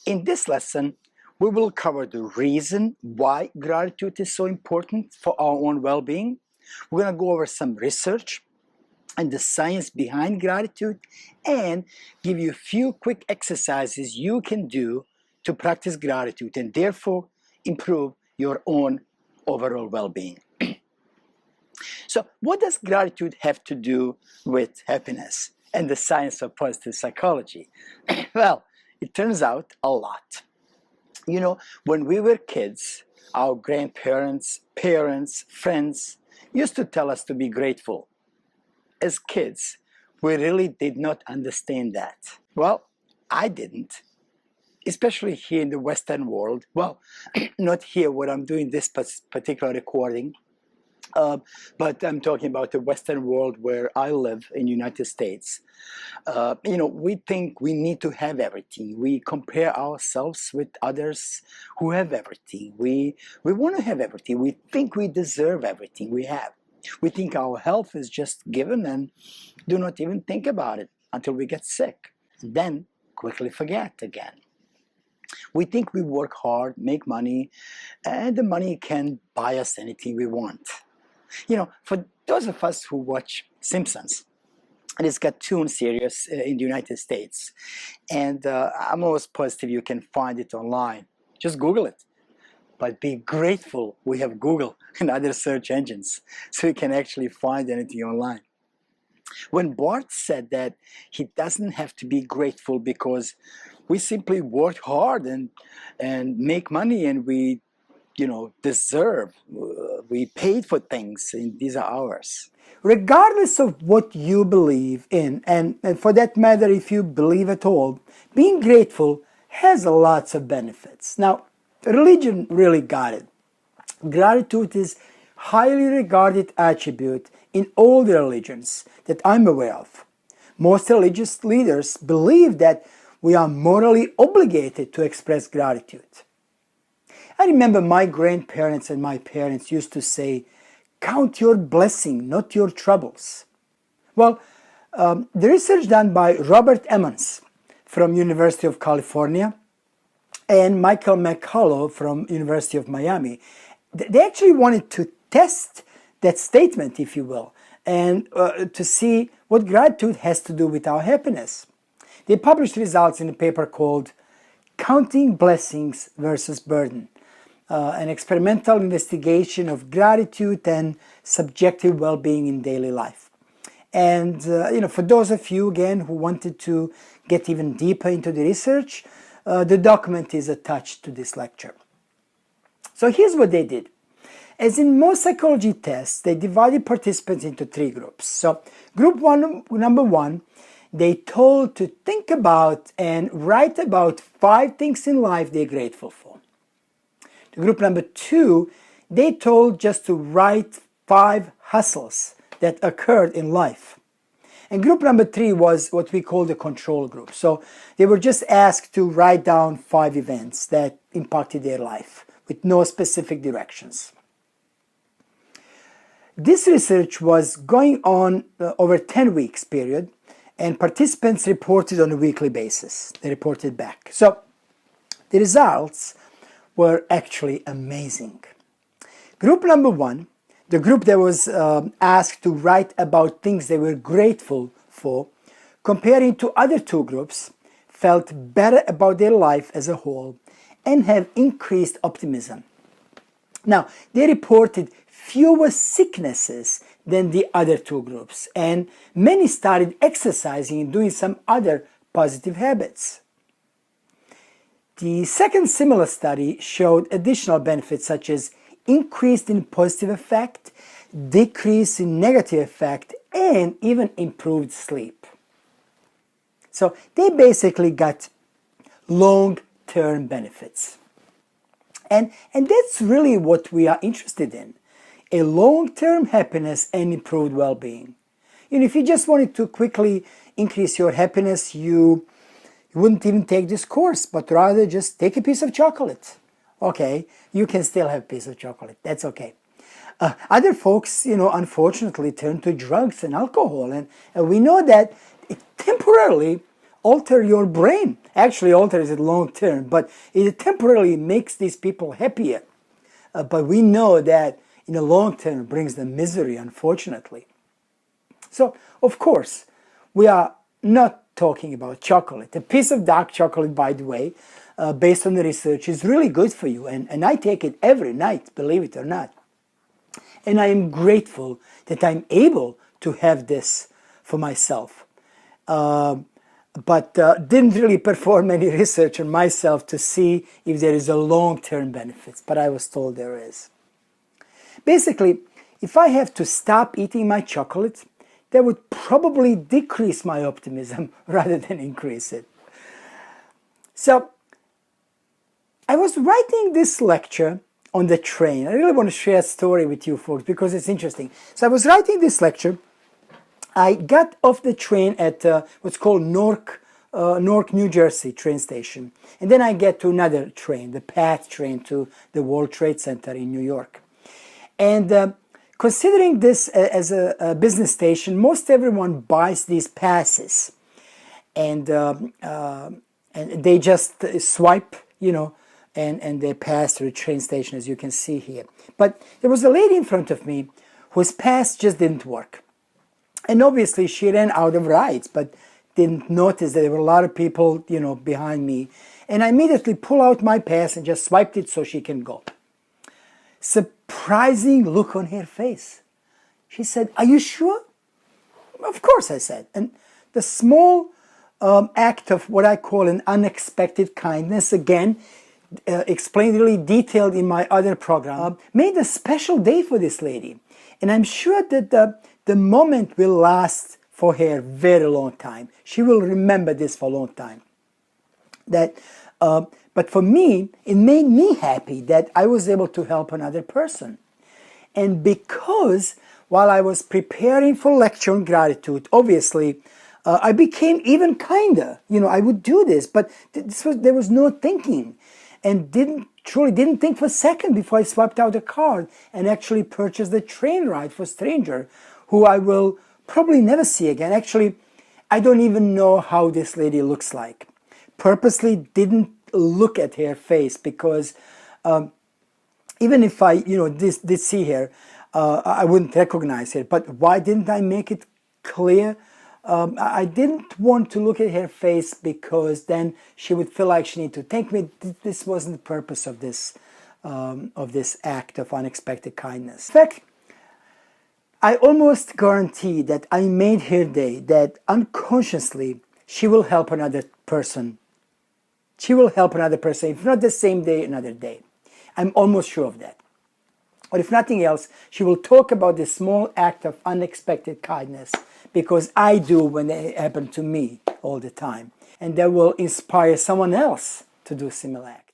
In this lesson, we will cover the reason why gratitude is so important for our own well-being. We're going to go over some research and the science behind gratitude and give you a few quick exercises you can do to practice gratitude and therefore improve your own overall well-being. So, what does gratitude have to do with happiness and the science of positive psychology? Well, it turns out a lot. You know, when we were kids, our grandparents, parents, friends used to tell us to be grateful. As kids, we really did not understand that. Well, I didn't, especially here in the Western world. Well, not here where I'm doing this particular recording, but I'm talking about the Western world where I live in the United States. We think we need to have everything. We compare ourselves with others who have everything. We want to have everything. We think we deserve everything we have. We think our health is just given and do not even think about it until we get sick, and then quickly forget again. We think we work hard, make money, and the money can buy us anything we want. For those of us who watch Simpsons, and it's cartoon series in the United States, and I'm almost positive you can find it online. Just Google it. But be grateful we have Google and other search engines, so you can actually find anything online. When Bart said that he doesn't have to be grateful because we simply work hard and make money and we deserve, we paid for things and these are ours. Regardless of what you believe in, and for that matter, if you believe at all, being grateful has lots of benefits. Now, religion really got it. Gratitude is highly regarded attribute in all the religions that I'm aware of. Most religious leaders believe that we are morally obligated to express gratitude. I remember my grandparents and my parents used to say, count your blessing, not your troubles. Well, the research done by Robert Emmons from University of California and Michael McCullough from University of Miami, they actually wanted to test that statement, if you will, and to see what gratitude has to do with our happiness. They published results in a paper called Counting Blessings versus Burden, an experimental investigation of gratitude and subjective well-being in daily life. And for those of you, again, who wanted to get even deeper into the research, the document is attached to this lecture. So here's what they did. As in most psychology tests, they divided participants into three groups. So group number one, they told to think about and write about 5 things in life they're grateful for. To group number two, they told just to write 5 hustles that occurred in life. And group number 3 was what we call the control group. So they were just asked to write down 5 events that impacted their life with no specific directions. This research was going on over 10 weeks period, and participants reported on a weekly basis. They reported back. So the results were actually amazing. Group number 1, the group that was asked to write about things they were grateful for, comparing to other 2 groups, felt better about their life as a whole and have increased optimism. Now, they reported fewer sicknesses than the other 2 groups, and many started exercising and doing some other positive habits. The second similar study showed additional benefits such as increase in positive effect, decrease in negative effect, and even improved sleep. So they basically got long-term benefits. And that's really what we are interested in, a long-term happiness and improved well-being. If you just wanted to quickly increase your happiness, you wouldn't even take this course, but rather just take a piece of chocolate. Okay, you can still have a piece of chocolate. That's okay. Other folks, unfortunately turn to drugs and alcohol, and we know that it temporarily alter your brain. Actually alters it long term, but it temporarily makes these people happier. But we know that in the long term it brings them misery, unfortunately. So, of course, we are not talking about chocolate. A piece of dark chocolate, by the way, based on the research, is really good for you. And I take it every night, believe it or not. And I am grateful that I'm able to have this for myself. But didn't really perform any research on myself to see if there is a long-term benefits, but I was told there is. Basically, if I have to stop eating my chocolate, that would probably decrease my optimism rather than increase it. So, I was writing this lecture on the train. I really want to share a story with you folks because it's interesting. So I was writing this lecture. I got off the train at what's called Newark, New Jersey train station. And then I get to another train, the PATH train to the World Trade Center in New York. And considering this as a business station, most everyone buys these passes. And they just swipe, and they pass through the train station, as you can see here. But there was a lady in front of me whose pass just didn't work. And obviously she ran out of rides, but didn't notice that there were a lot of people, behind me. And I immediately pulled out my pass and just swiped it so she can go. Surprising look on her face. She said, "Are you sure?" "Of course," I said. And the small act of what I call an unexpected kindness, again, explained really detailed in my other program, made a special day for this lady. And I'm sure that the moment will last for her a very long time. She will remember this for a long time. But for me, it made me happy that I was able to help another person. And because while I was preparing for lecture on gratitude, obviously, I became even kinder. I would do this, but there was no thinking. And truly didn't think for a second before I swiped out a card and actually purchased a train ride for a stranger who I will probably never see again. Actually, I don't even know how this lady looks like. Purposely didn't look at her face because even if I did see her, I wouldn't recognize her. But why didn't I make it clear? I didn't want to look at her face because then she would feel like she needed to thank me. This wasn't the purpose of this act of unexpected kindness. In fact, I almost guarantee that I made her day, that unconsciously she will help another person. She will help another person, if not the same day, another day. I'm almost sure of that. Or if nothing else, she will talk about this small act of unexpected kindness because I do when it happened to me all the time. And that will inspire someone else to do a similar act.